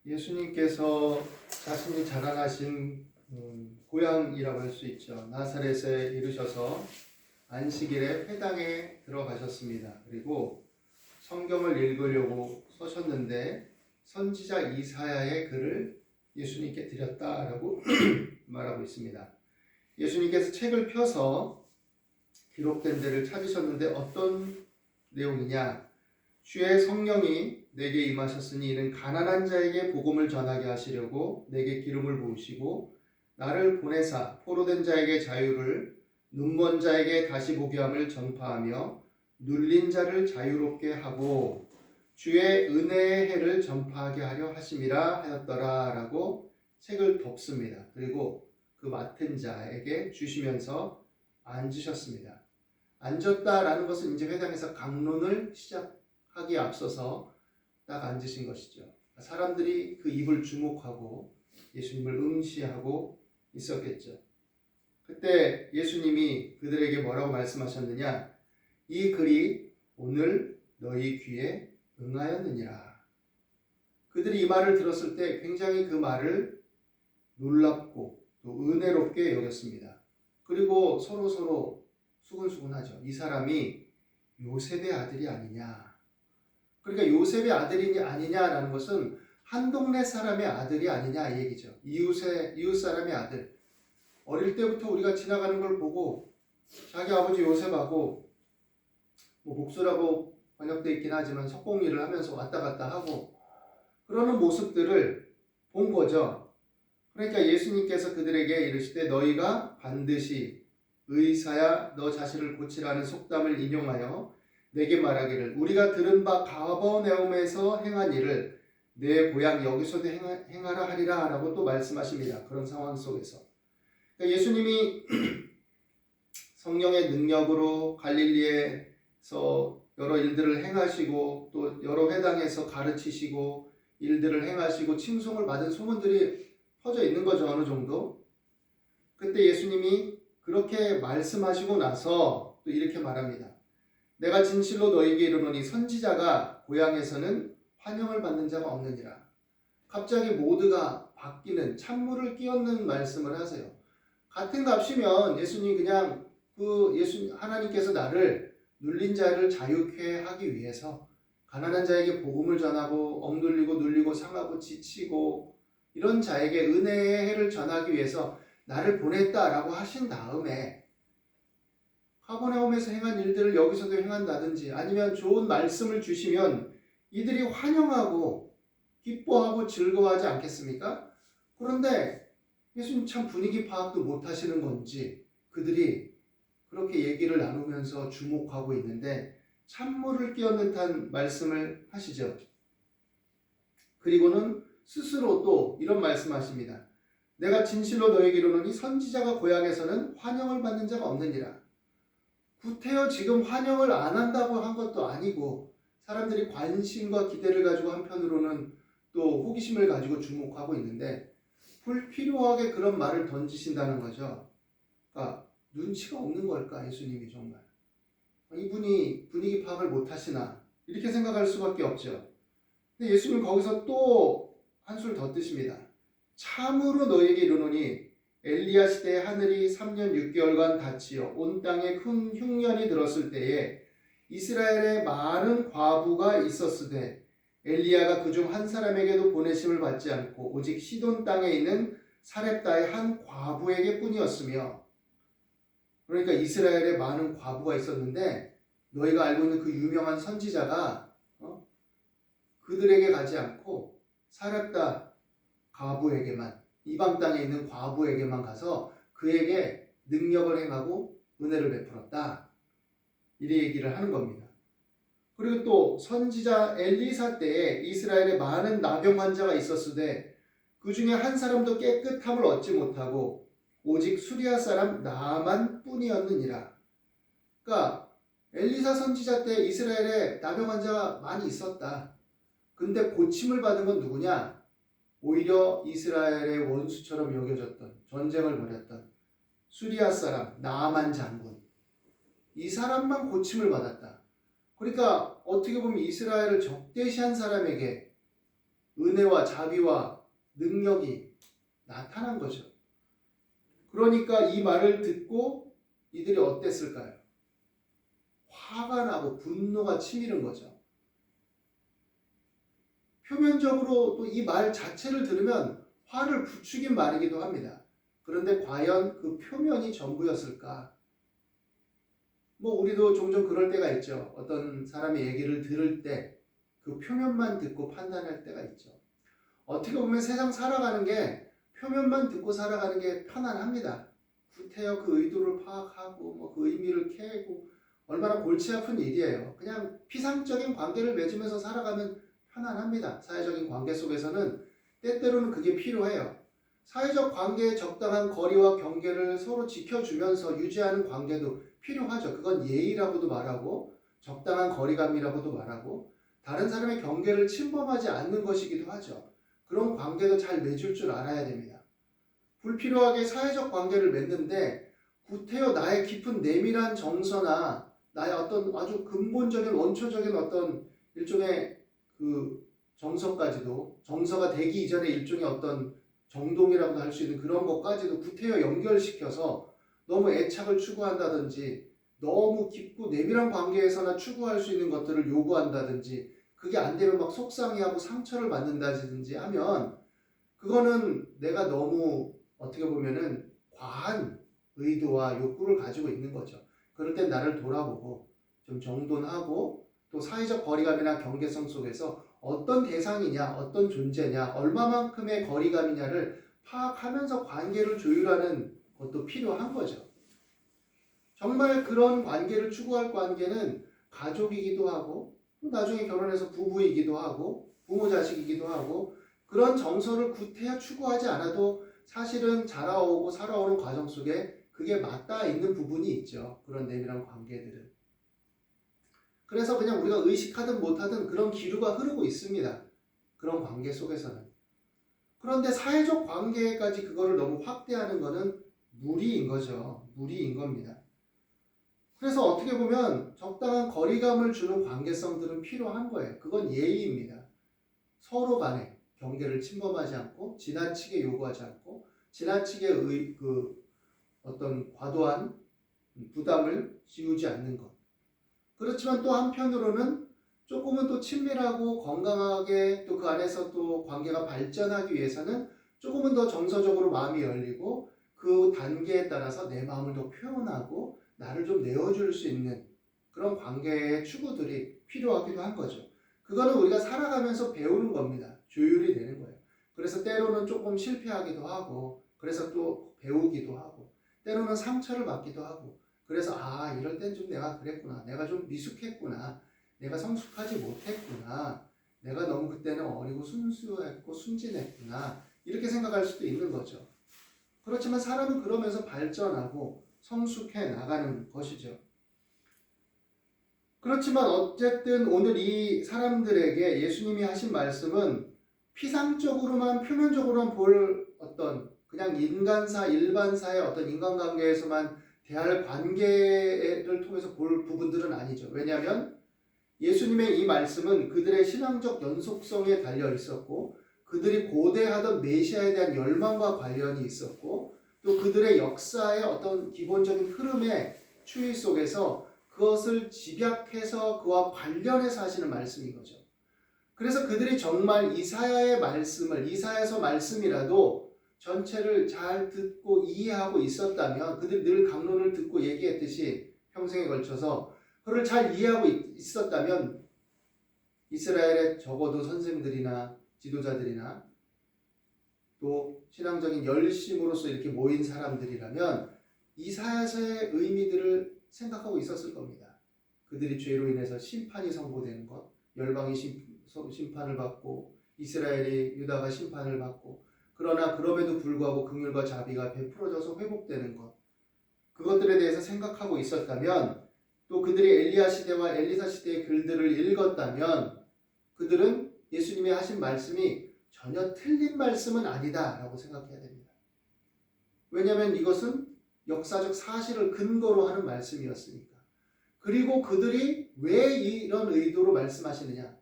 예수님께서 자신이 자라나신 고향이라고 할 수 있죠. 나사렛에 이르셔서 안식일에 회당에 들어가셨습니다. 그리고 성경을 읽으려고 서셨는데 선지자 이사야의 글을 예수님께 드렸다라고 말하고 있습니다. 예수님께서 책을 펴서 기록된 데를 찾으셨는데 어떤 내용이냐? 주의 성령이 내게 임하셨으니 이는 가난한 자에게 복음을 전하게 하시려고 내게 기름을 부으시고 나를 보내사 포로된 자에게 자유를 눈먼 자에게 다시 보게 함을 전파하며 눌린 자를 자유롭게 하고 주의 은혜의 해를 전파하게 하려 하심이라 하였더라 라고 책을 덮습니다. 그리고 그 맡은 자에게 주시면서 앉으셨습니다. 앉았다라는 것은 이제 회당에서 강론을 시작하기에 앞서서 딱 앉으신 것이죠. 사람들이 그 입을 주목하고 예수님을 응시하고 있었겠죠. 그때 예수님이 그들에게 뭐라고 말씀하셨느냐? 이 글이 오늘 너희 귀에 응하였느니라. 그들이 이 말을 들었을 때 굉장히 그 말을 놀랍고 또 은혜롭게 여겼습니다. 그리고 서로 수근수근하죠. 이 사람이 요셉의 아들이 아니냐. 그러니까 요셉의 아들이 아니냐라는 것은 한 동네 사람의 아들이 아니냐 이 얘기죠. 이웃 사람의 아들. 어릴 때부터 우리가 지나가는 걸 보고 자기 아버지 요셉하고 목수라고 번역되어 있긴 하지만 석공일을 하면서 왔다 갔다 하고 그러는 모습들을 본 거죠. 그러니까 예수님께서 그들에게 이르시되 너희가 반드시 의사야 너 자신을 고치라는 속담을 인용하여 내게 말하기를 우리가 들은 바 가버나움에서 행한 일을 내 고향 여기서도 행하라 하리라 라고 또 말씀하십니다. 그런 상황 속에서 그러니까 예수님이 성령의 능력으로 갈릴리에서 여러 일들을 행하시고 또 여러 회당에서 가르치시고 일들을 행하시고 칭송을 받은 소문들이 퍼져 있는 거죠. 어느 정도. 그때 예수님이 그렇게 말씀하시고 나서 또 이렇게 말합니다. 내가 진실로 너에게 이르노니 선지자가 고향에서는 환영을 받는 자가 없느니라. 갑자기 모두가 바뀌는 찬물을 끼얹는 말씀을 하세요. 같은 값이면 예수님 그냥 하나님께서 나를 눌린 자를 자유케 하기 위해서 가난한 자에게 복음을 전하고 억눌리고 눌리고 상하고 지치고 이런 자에게 은혜의 해를 전하기 위해서 나를 보냈다라고 하신 다음에 가버나움에서 행한 일들을 여기서도 행한다든지 아니면 좋은 말씀을 주시면 이들이 환영하고 기뻐하고 즐거워하지 않겠습니까? 그런데 예수님 참 분위기 파악도 못하시는 건지 그들이 그렇게 얘기를 나누면서 주목하고 있는데 찬물을 끼얹는 듯한 말씀을 하시죠. 그리고는 스스로 또 이런 말씀하십니다. 내가 진실로 너에게 이르노니 선지자가 고향에서는 환영을 받는 자가 없느니라. 구태여 지금 환영을 안 한다고 한 것도 아니고 사람들이 관심과 기대를 가지고 한편으로는 또 호기심을 가지고 주목하고 있는데 불필요하게 그런 말을 던지신다는 거죠. 그러니까 눈치가 없는 걸까 예수님이 정말. 이분이 분위기 파악을 못하시나 이렇게 생각할 수밖에 없죠. 근데 예수님 거기서 또 한술 더 뜨십니다. 참으로 너에게 이르노니 엘리야 시대에 하늘이 3년 6개월간 닫히어 온 땅에 큰 흉년이 들었을 때에 이스라엘에 많은 과부가 있었으되 엘리야가 그중 한 사람에게도 보내심을 받지 않고 오직 시돈 땅에 있는 사렙다의 한 과부에게 뿐이었으며 그러니까 이스라엘에 많은 과부가 있었는데 너희가 알고 있는 그 유명한 선지자가 그들에게 가지 않고 사렙다 과부에게만 이방 땅에 있는 과부에게만 가서 그에게 능력을 행하고 은혜를 베풀었다. 이래 얘기를 하는 겁니다. 그리고 또 선지자 엘리사 때에 이스라엘에 많은 나병 환자가 있었으되 그 중에 한 사람도 깨끗함을 얻지 못하고 오직 수리아 사람 나만 뿐이었느니라. 그러니까 엘리사 선지자 때 이스라엘에 나병 환자가 많이 있었다. 근데 고침을 받은 건 누구냐? 오히려 이스라엘의 원수처럼 여겨졌던 전쟁을 벌였던 수리아 사람 나만 장군 이 사람만 고침을 받았다. 그러니까 어떻게 보면 이스라엘을 적대시한 사람에게 은혜와 자비와 능력이 나타난 거죠. 그러니까 이 말을 듣고 이들이 어땠을까요? 화가 나고 분노가 치밀은 거죠. 표면적으로 또 이 말 자체를 들으면 화를 부추긴 말이기도 합니다. 그런데 과연 그 표면이 전부였을까? 우리도 종종 그럴 때가 있죠. 어떤 사람의 얘기를 들을 때 그 표면만 듣고 판단할 때가 있죠. 어떻게 보면 세상 살아가는 게 표면만 듣고 살아가는 게 편안합니다. 구태여 그 의도를 파악하고 그 의미를 캐고 얼마나 골치 아픈 일이에요. 그냥 피상적인 관계를 맺으면서 살아가면 편안합니다. 사회적인 관계 속에서는 때때로는 그게 필요해요. 사회적 관계의 적당한 거리와 경계를 서로 지켜주면서 유지하는 관계도 필요하죠. 그건 예의라고도 말하고 적당한 거리감이라고도 말하고 다른 사람의 경계를 침범하지 않는 것이기도 하죠. 그런 관계도 잘 맺을 줄 알아야 됩니다. 불필요하게 사회적 관계를 맺는데 구태여 나의 깊은 내밀한 정서나 나의 어떤 아주 근본적인 원초적인 어떤 일종의 그 정서가 되기 이전에 일종의 어떤 정동이라고도 할 수 있는 그런 것까지도 구태여 연결시켜서 너무 애착을 추구한다든지 너무 깊고 내밀한 관계에서나 추구할 수 있는 것들을 요구한다든지 그게 안 되면 막 속상해하고 상처를 받는다든지 하면 그거는 내가 너무 어떻게 보면은 과한 의도와 욕구를 가지고 있는 거죠. 그럴 땐 나를 돌아보고 좀 정돈하고 또 사회적 거리감이나 경계성 속에서 어떤 대상이냐, 어떤 존재냐, 얼마만큼의 거리감이냐를 파악하면서 관계를 조율하는 것도 필요한 거죠. 정말 그런 관계를 추구할 관계는 가족이기도 하고 나중에 결혼해서 부부이기도 하고 부모 자식이기도 하고 그런 정서를 구태여 추구하지 않아도 사실은 자라오고 살아오는 과정 속에 그게 맞닿아 있는 부분이 있죠. 그런 내밀한 관계들은. 그래서 그냥 우리가 의식하든 못하든 그런 기류가 흐르고 있습니다. 그런 관계 속에서는. 그런데 사회적 관계까지 그거를 너무 확대하는 것은 무리인 거죠. 무리인 겁니다. 그래서 어떻게 보면 적당한 거리감을 주는 관계성들은 필요한 거예요. 그건 예의입니다. 서로 간에 경계를 침범하지 않고 지나치게 요구하지 않고 지나치게 어떤 과도한 부담을 씌우지 않는 것. 그렇지만 또 한편으로는 조금은 또 친밀하고 건강하게 또 그 안에서 또 관계가 발전하기 위해서는 조금은 더 정서적으로 마음이 열리고 그 단계에 따라서 내 마음을 더 표현하고 나를 좀 내어줄 수 있는 그런 관계의 추구들이 필요하기도 한 거죠. 그거는 우리가 살아가면서 배우는 겁니다. 조율이 되는 거예요. 그래서 때로는 조금 실패하기도 하고 그래서 또 배우기도 하고 때로는 상처를 받기도 하고 그래서 이럴 땐 좀 내가 그랬구나. 내가 좀 미숙했구나. 내가 성숙하지 못했구나. 내가 너무 그때는 어리고 순수했고 순진했구나. 이렇게 생각할 수도 있는 거죠. 그렇지만 사람은 그러면서 발전하고 성숙해 나가는 것이죠. 그렇지만 어쨌든 오늘 이 사람들에게 예수님이 하신 말씀은 피상적으로만 표면적으로만 볼 어떤 그냥 인간사 일반사의 어떤 인간관계에서만 대할 관계를 통해서 볼 부분들은 아니죠. 왜냐하면 예수님의 이 말씀은 그들의 신앙적 연속성에 달려 있었고 그들이 고대하던 메시아에 대한 열망과 관련이 있었고 또 그들의 역사의 어떤 기본적인 흐름의 추이 속에서 그것을 집약해서 그와 관련해서 하시는 말씀인 거죠. 그래서 그들이 정말 이사야의 말씀을 이사야서 말씀이라도 전체를 잘 듣고 이해하고 있었다면 그들이 늘 강론을 듣고 얘기했듯이 평생에 걸쳐서 그를 잘 이해하고 있었다면 이스라엘의 적어도 선생들이나 지도자들이나 또 신앙적인 열심으로서 이렇게 모인 사람들이라면 이사야서의 의미들을 생각하고 있었을 겁니다. 그들이 죄로 인해서 심판이 선고되는 것, 열방이 심판을 받고 이스라엘이 유다가 심판을 받고 그러나 그럼에도 불구하고 긍휼과 자비가 베풀어져서 회복되는 것 그것들에 대해서 생각하고 있었다면 또 그들이 엘리야 시대와 엘리사 시대의 글들을 읽었다면 그들은 예수님이 하신 말씀이 전혀 틀린 말씀은 아니다 라고 생각해야 됩니다. 왜냐하면 이것은 역사적 사실을 근거로 하는 말씀이었으니까. 그리고 그들이 왜 이런 의도로 말씀하시느냐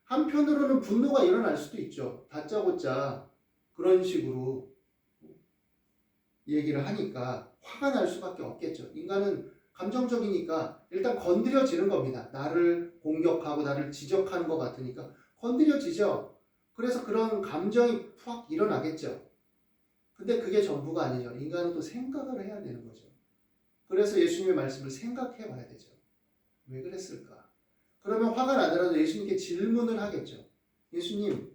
한편으로는 분노가 일어날 수도 있죠. 다짜고짜 그런 식으로 얘기를 하니까 화가 날 수밖에 없겠죠. 인간은 감정적이니까 일단 건드려지는 겁니다. 나를 공격하고 나를 지적하는 것 같으니까 건드려지죠. 그래서 그런 감정이 확 일어나겠죠. 근데 그게 전부가 아니죠. 인간은 또 생각을 해야 되는 거죠. 그래서 예수님의 말씀을 생각해 봐야 되죠. 왜 그랬을까? 그러면 화가 나더라도 예수님께 질문을 하겠죠. 예수님,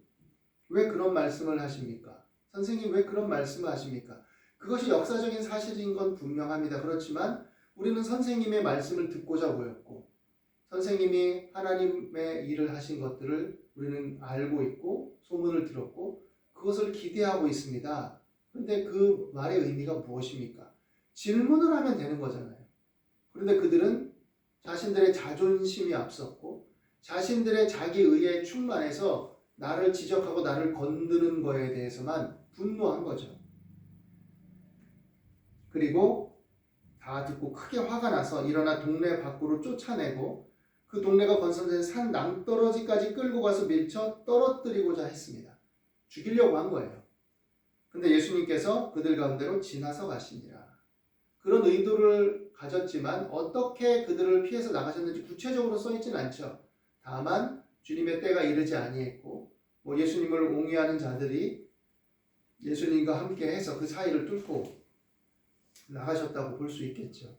왜 그런 말씀을 하십니까? 선생님, 왜 그런 말씀을 하십니까? 그것이 역사적인 사실인 건 분명합니다. 그렇지만 우리는 선생님의 말씀을 듣고자 모였고 선생님이 하나님의 일을 하신 것들을 우리는 알고 있고 소문을 들었고 그것을 기대하고 있습니다. 그런데 그 말의 의미가 무엇입니까? 질문을 하면 되는 거잖아요. 그런데 그들은 자신들의 자존심이 앞섰고 자신들의 자기의에 충만해서 나를 지적하고 나를 건드는 거에 대해서만 분노한 거죠. 그리고 다 듣고 크게 화가 나서 일어나 동네 밖으로 쫓아내고 그 동네가 건설된 산 낭떠러지까지 끌고 가서 밀쳐 떨어뜨리고자 했습니다. 죽이려고 한 거예요. 근데 예수님께서 그들 가운데로 지나서 가시니라. 그런 의도를 가졌지만 어떻게 그들을 피해서 나가셨는지 구체적으로 써있진 않죠. 다만 주님의 때가 이르지 아니했고 예수님을 옹이하는 자들이 예수님과 함께 해서 그 사이를 뚫고 나가셨다고 볼 수 있겠죠.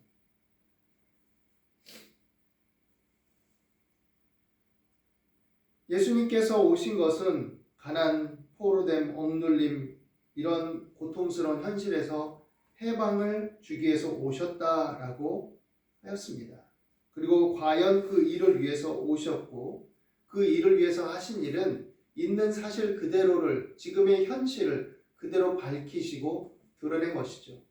예수님께서 오신 것은 가난, 포로됨, 억눌림 이런 고통스러운 현실에서 해방을 주기 위해서 오셨다라고 하였습니다. 그리고 과연 그 일을 위해서 오셨고 그 일을 위해서 하신 일은 있는 사실 그대로를 지금의 현실을 그대로 밝히시고 드러낸 것이죠.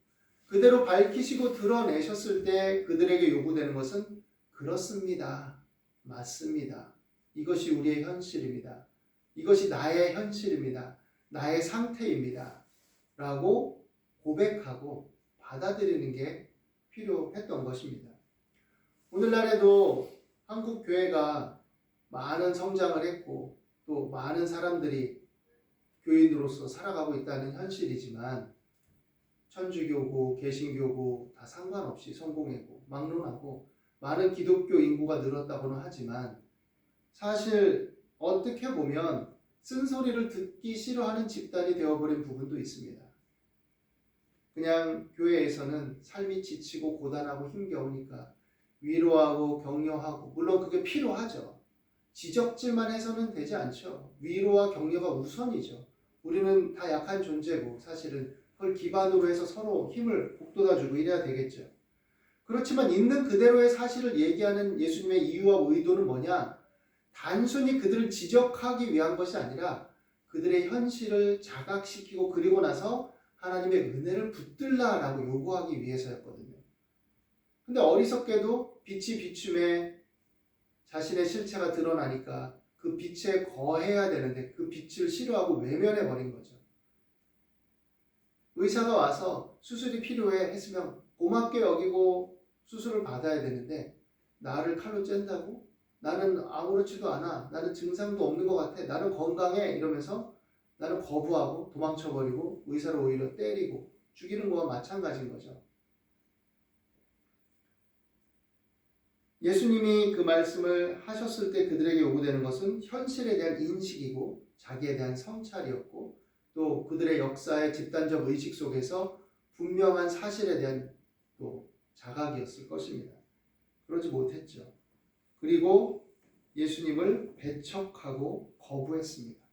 그대로 밝히시고 드러내셨을 때 그들에게 요구되는 것은 그렇습니다. 맞습니다. 이것이 우리의 현실입니다. 이것이 나의 현실입니다. 나의 상태입니다. 라고 고백하고 받아들이는 게 필요했던 것입니다. 오늘날에도 한국 교회가 많은 성장을 했고 또 많은 사람들이 교인으로서 살아가고 있다는 현실이지만 천주교고 개신교고 다 상관없이 성공했고 막론하고 많은 기독교 인구가 늘었다고는 하지만 사실 어떻게 보면 쓴소리를 듣기 싫어하는 집단이 되어버린 부분도 있습니다. 그냥 교회에서는 삶이 지치고 고단하고 힘겨우니까 위로하고 격려하고 물론 그게 필요하죠. 지적질만 해서는 되지 않죠. 위로와 격려가 우선이죠. 우리는 다 약한 존재고 사실은 그걸 기반으로 해서 서로 힘을 북돋아주고 이래야 되겠죠. 그렇지만 있는 그대로의 사실을 얘기하는 예수님의 이유와 의도는 뭐냐? 단순히 그들을 지적하기 위한 것이 아니라 그들의 현실을 자각시키고 그리고 나서 하나님의 은혜를 붙들라라고 요구하기 위해서였거든요. 근데 어리석게도 빛이 비춤에 자신의 실체가 드러나니까 그 빛에 거해야 되는데 그 빛을 싫어하고 외면해 버린 거죠. 의사가 와서 수술이 필요해 했으면 고맙게 여기고 수술을 받아야 되는데 나를 칼로 쨘다고? 나는 아무렇지도 않아. 나는 증상도 없는 것 같아. 나는 건강해. 이러면서 나는 거부하고 도망쳐버리고 의사를 오히려 때리고 죽이는 거와 마찬가지인 거죠. 예수님이 그 말씀을 하셨을 때 그들에게 요구되는 것은 현실에 대한 인식이고 자기에 대한 성찰이었고 또 그들의 역사의 집단적 의식 속에서 분명한 사실에 대한 또 자각이었을 것입니다. 그러지 못했죠. 그리고 예수님을 배척하고 거부했습니다.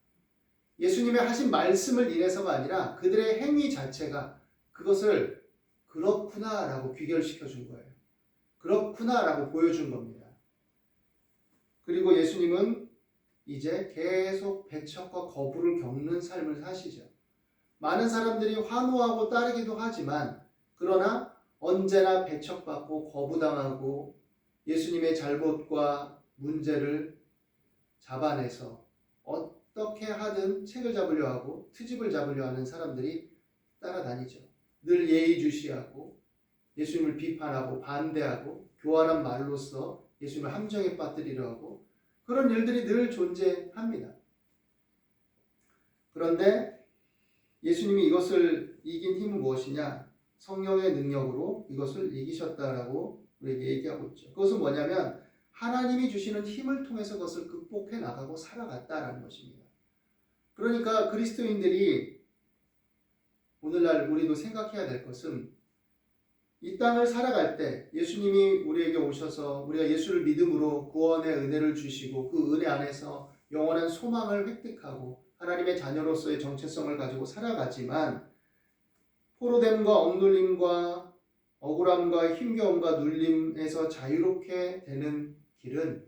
예수님의 하신 말씀을 인해서가 아니라 그들의 행위 자체가 그것을 그렇구나라고 귀결시켜 준 거예요. 그렇구나라고 보여준 겁니다. 그리고 예수님은 이제 계속 배척과 거부를 겪는 삶을 사시죠. 많은 사람들이 환호하고 따르기도 하지만 그러나 언제나 배척받고 거부당하고 예수님의 잘못과 문제를 잡아내서 어떻게 하든 책을 잡으려 하고 트집을 잡으려 하는 사람들이 따라다니죠. 늘 예의주시하고 예수님을 비판하고 반대하고 교활한 말로써 예수님을 함정에 빠뜨리려 하고 그런 일들이 늘 존재합니다. 그런데 예수님이 이것을 이긴 힘은 무엇이냐? 성령의 능력으로 이것을 이기셨다라고 우리에게 얘기하고 있죠. 그것은 뭐냐면 하나님이 주시는 힘을 통해서 그것을 극복해 나가고 살아갔다라는 것입니다. 그러니까 그리스도인들이 오늘날 우리도 생각해야 될 것은 이 땅을 살아갈 때 예수님이 우리에게 오셔서 우리가 예수를 믿음으로 구원의 은혜를 주시고 그 은혜 안에서 영원한 소망을 획득하고 하나님의 자녀로서의 정체성을 가지고 살아가지만 포로됨과 억눌림과 억울함과 힘겨움과 눌림에서 자유롭게 되는 길은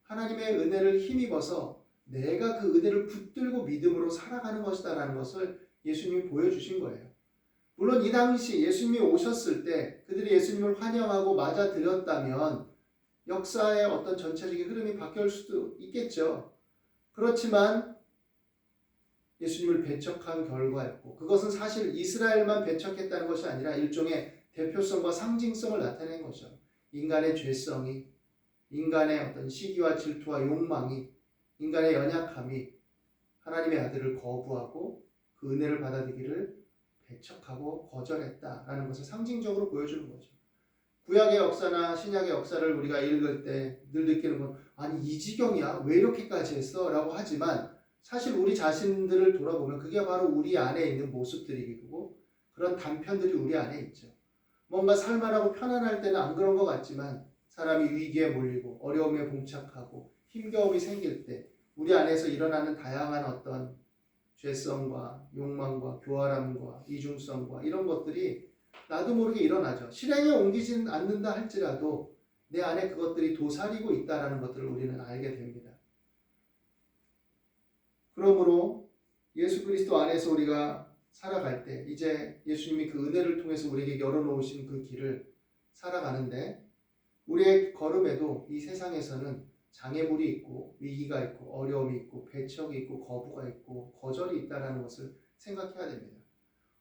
하나님의 은혜를 힘입어서 내가 그 은혜를 붙들고 믿음으로 살아가는 것이다라는 것을 예수님이 보여주신 거예요. 물론 이 당시 예수님이 오셨을 때 그들이 예수님을 환영하고 맞아들였다면 역사의 어떤 전체적인 흐름이 바뀔 수도 있겠죠. 그렇지만 예수님을 배척한 결과였고 그것은 사실 이스라엘만 배척했다는 것이 아니라 일종의 대표성과 상징성을 나타낸 거죠. 인간의 죄성이, 인간의 어떤 시기와 질투와 욕망이, 인간의 연약함이 하나님의 아들을 거부하고 그 은혜를 받아들이기를 배척하고 거절했다라는 것을 상징적으로 보여주는 거죠. 구약의 역사나 신약의 역사를 우리가 읽을 때 늘 느끼는 건 아니 이 지경이야? 왜 이렇게까지 했어? 라고 하지만 사실 우리 자신들을 돌아보면 그게 바로 우리 안에 있는 모습들이고 그런 단편들이 우리 안에 있죠. 뭔가 살만하고 편안할 때는 안 그런 것 같지만 사람이 위기에 몰리고 어려움에 봉착하고 힘겨움이 생길 때 우리 안에서 일어나는 다양한 어떤 죄성과 욕망과 교활함과 이중성과 이런 것들이 나도 모르게 일어나죠. 실행에 옮기지는 않는다 할지라도 내 안에 그것들이 도사리고 있다는 것들을 우리는 알게 됩니다. 그러므로 예수 그리스도 안에서 우리가 살아갈 때 이제 예수님이 그 은혜를 통해서 우리에게 열어놓으신 그 길을 살아가는데 우리의 걸음에도 이 세상에서는 장애물이 있고 위기가 있고 어려움이 있고 배척이 있고 거부가 있고 거절이 있다는 것을 생각해야 됩니다.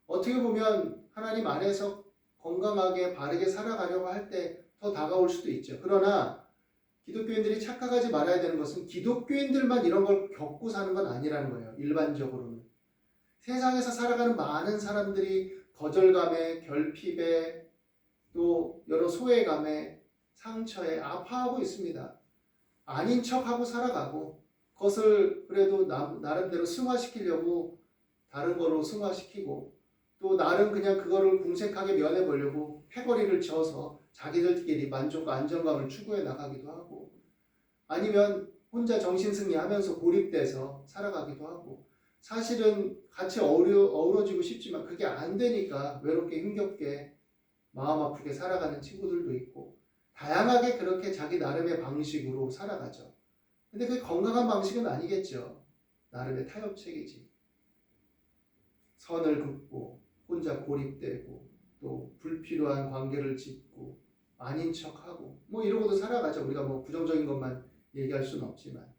어떻게 보면 하나님 안에서 건강하게 바르게 살아가려고 할 때 더 다가올 수도 있죠. 그러나 기독교인들이 착각하지 말아야 되는 것은 기독교인들만 이런 걸 겪고 사는 건 아니라는 거예요. 일반적으로는. 세상에서 살아가는 많은 사람들이 거절감에 결핍에 또 여러 소외감에 상처에 아파하고 있습니다. 아닌 척하고 살아가고 그것을 그래도 나름대로 승화시키려고 다른 거로 승화시키고 또 나름 그냥 그거를 궁색하게 면해보려고 패거리를 지어서 자기들끼리 만족과 안정감을 추구해 나가기도 하고 아니면 혼자 정신승리하면서 고립돼서 살아가기도 하고 사실은 같이 어우러지고 싶지만 그게 안 되니까 외롭게 힘겹게 마음 아프게 살아가는 친구들도 있고 다양하게 그렇게 자기 나름의 방식으로 살아가죠. 근데 그게 건강한 방식은 아니겠죠. 나름의 타협책이지. 선을 긋고 혼자 고립되고 또 불필요한 관계를 짓고 아닌 척하고 뭐 이러고도 살아가죠. 우리가 뭐 부정적인 것만 얘기할 수는 없지만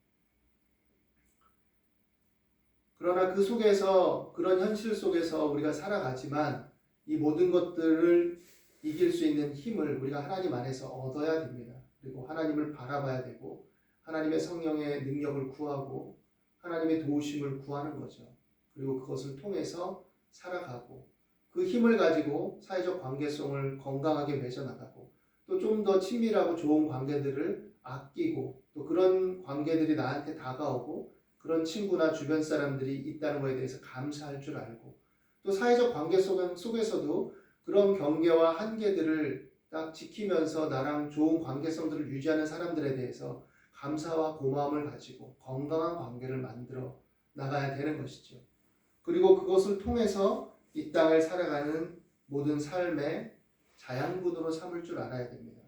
그러나 그 속에서 그런 현실 속에서 우리가 살아가지만 이 모든 것들을 이길 수 있는 힘을 우리가 하나님 안에서 얻어야 됩니다. 그리고 하나님을 바라봐야 되고 하나님의 성령의 능력을 구하고 하나님의 도우심을 구하는 거죠. 그리고 그것을 통해서 살아가고 그 힘을 가지고 사회적 관계성을 건강하게 맺어나가고 또 좀 더 친밀하고 좋은 관계들을 아끼고 또 그런 관계들이 나한테 다가오고 그런 친구나 주변 사람들이 있다는 것에 대해서 감사할 줄 알고 또 사회적 관계 속에서도 그런 경계와 한계들을 딱 지키면서 나랑 좋은 관계성들을 유지하는 사람들에 대해서 감사와 고마움을 가지고 건강한 관계를 만들어 나가야 되는 것이죠. 그리고 그것을 통해서 이 땅을 살아가는 모든 삶의 자양분으로 삼을 줄 알아야 됩니다.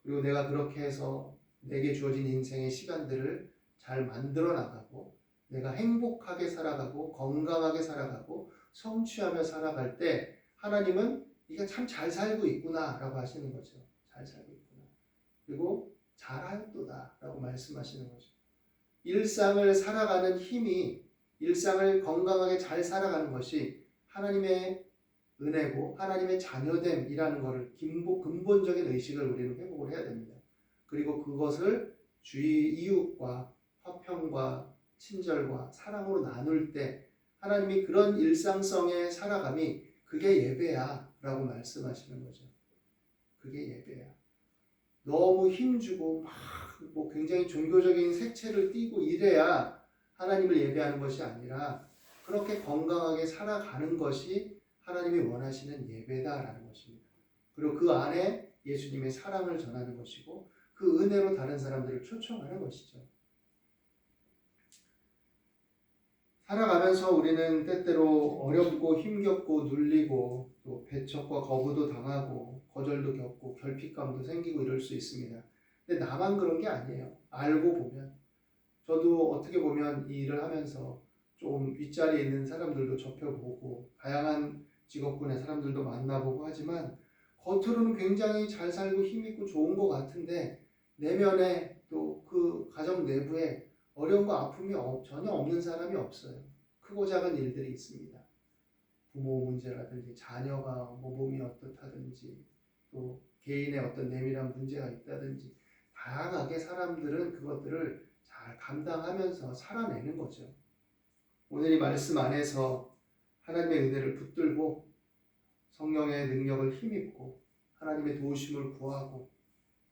그리고 내가 그렇게 해서 내게 주어진 인생의 시간들을 잘 만들어 나가고 내가 행복하게 살아가고 건강하게 살아가고 성취하며 살아갈 때 하나님은 네가 참 잘 살고 있구나 라고 하시는 거죠. 잘 살고 있구나. 그리고 잘하였도다 라고 말씀하시는 거죠. 일상을 살아가는 힘이 일상을 건강하게 잘 살아가는 것이 하나님의 은혜고 하나님의 자녀됨이라는 것을 근본적인 의식을 우리는 회복을 해야 됩니다. 그리고 그것을 주위 이웃과 화평과 친절과 사랑으로 나눌 때 하나님이 그런 일상성의 살아감이 그게 예배야 라고 말씀하시는 거죠. 그게 예배야. 너무 힘주고 막 뭐 굉장히 종교적인 색채를 띠고 이래야 하나님을 예배하는 것이 아니라 그렇게 건강하게 살아가는 것이 하나님이 원하시는 예배다라는 것입니다. 그리고 그 안에 예수님의 사랑을 전하는 것이고 그 은혜로 다른 사람들을 초청하는 것이죠. 살아가면서 우리는 때때로 어렵고 힘겹고 눌리고 또 배척과 거부도 당하고 거절도 겪고 결핍감도 생기고 이럴 수 있습니다. 근데 나만 그런 게 아니에요. 알고 보면. 저도 어떻게 보면 이 일을 하면서 좀 윗자리에 있는 사람들도 접해보고 다양한 직업군의 사람들도 만나보고 하지만 겉으로는 굉장히 잘 살고 힘있고 좋은 것 같은데 내면에 또 그 가정 내부에 어려움과 아픔이 전혀 없는 사람이 없어요. 크고 작은 일들이 있습니다. 부모 문제라든지 자녀가 몸이 어떻다든지 또 개인의 어떤 내밀한 문제가 있다든지 다양하게 사람들은 그것들을 잘 감당하면서 살아내는 거죠. 오늘 이 말씀 안에서 하나님의 은혜를 붙들고 성령의 능력을 힘입고 하나님의 도우심을 구하고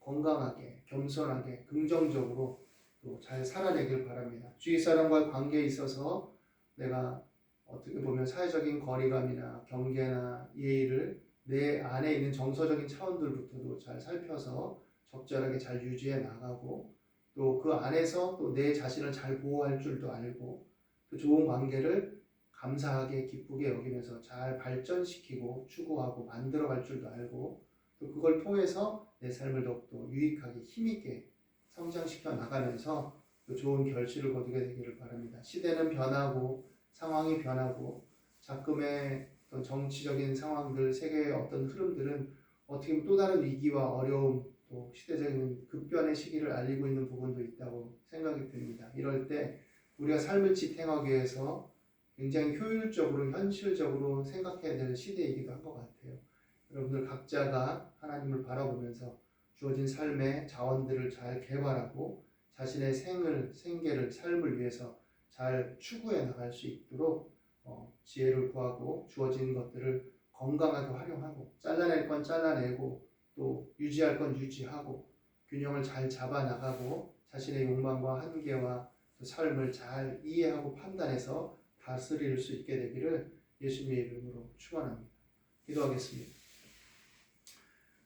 건강하게 겸손하게 긍정적으로 또 잘 살아내길 바랍니다. 주위 사람과의 관계에 있어서 내가 어떻게 보면 사회적인 거리감이나 경계나 예의를 내 안에 있는 정서적인 차원들부터도 잘 살펴서 적절하게 잘 유지해 나가고 또 그 안에서 또 내 자신을 잘 보호할 줄도 알고 그 좋은 관계를 감사하게 기쁘게 여기면서 잘 발전시키고 추구하고 만들어갈 줄도 알고 또 그걸 통해서 내 삶을 더욱더 유익하게 힘있게 성장시켜 나가면서 또 좋은 결실을 거두게 되기를 바랍니다. 시대는 변하고 상황이 변하고 작금의 어떤 정치적인 상황들, 세계의 어떤 흐름들은 어떻게 보면 또 다른 위기와 어려움, 또 시대적인 급변의 시기를 알리고 있는 부분도 있다고 생각이 듭니다. 이럴 때 우리가 삶을 지탱하기 위해서 굉장히 효율적으로 현실적으로 생각해야 되는 시대이기도 한 것 같아요. 여러분들 각자가 하나님을 바라보면서 주어진 삶의 자원들을 잘 개발하고 자신의 생계를, 삶을 위해서 잘 추구해 나갈 수 있도록 지혜를 구하고 주어진 것들을 건강하게 활용하고 잘라낼 건 잘라내고 또 유지할 건 유지하고 균형을 잘 잡아 나가고 자신의 욕망과 한계와 또 삶을 잘 이해하고 판단해서 다스릴 수 있게 되기를 예수님의 이름으로 축원합니다. 기도하겠습니다.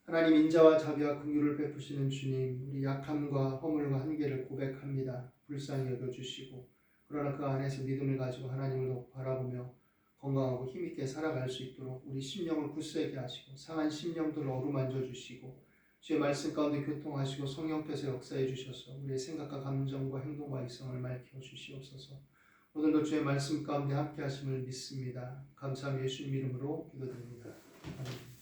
하나님 인자와 자비와 긍휼을 베푸시는 주님, 우리 약함과 허물과 한계를 고백합니다. 불쌍히 여겨주시고 그러나 그 안에서 믿음을 가지고 하나님을 더욱 바라보며 건강하고 힘있게 살아갈 수 있도록 우리 심령을 굳세게 하시고 상한 심령들을 어루만져 주시고 주의 말씀 가운데 교통하시고 성령께서 역사해 주셔서 우리의 생각과 감정과 행동과 일성을 밝혀 주시옵소서. 오늘도 주의 말씀 가운데 함께 하심을 믿습니다. 감사하며 예수님 이름으로 기도드립니다. 아멘.